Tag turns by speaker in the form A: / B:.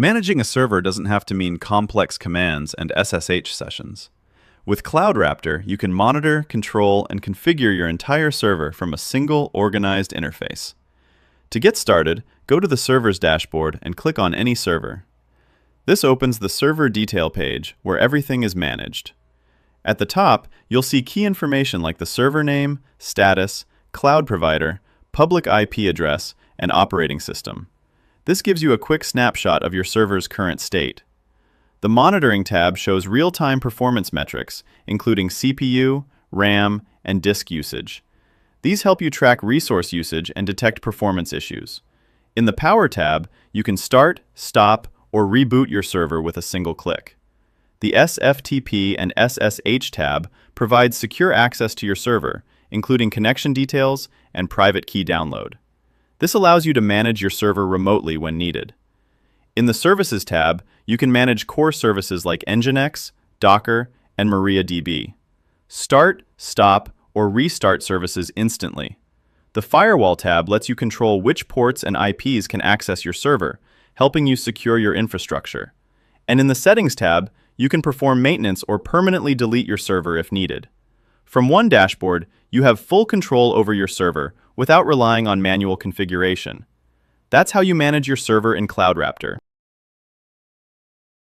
A: Managing a server doesn't have to mean complex commands and SSH sessions. With CloudRaptor, you can monitor, control, and configure your entire server from a single, organized interface. To get started, go to the server's dashboard and click on any server. This opens the server detail page where everything is managed. At the top, you'll see key information like the server name, status, cloud provider, public IP address, and operating system. This gives you a quick snapshot of your server's current state. The Monitoring tab shows real-time performance metrics, including CPU, RAM, and disk usage. These help you track resource usage and detect performance issues. In the Power tab, you can start, stop, or reboot your server with a single click. The SFTP and SSH tab provides secure access to your server, including connection details and private key download. This allows you to manage your server remotely when needed. In the Services tab, you can manage core services like Nginx, Docker, and MariaDB. Start, stop, or restart services instantly. The Firewall tab lets you control which ports and IPs can access your server, helping you secure your infrastructure. And in the Settings tab, you can perform maintenance or permanently delete your server if needed. From one dashboard, you have full control over your server without relying on manual configuration. That's how you manage your server in CloudRaptor.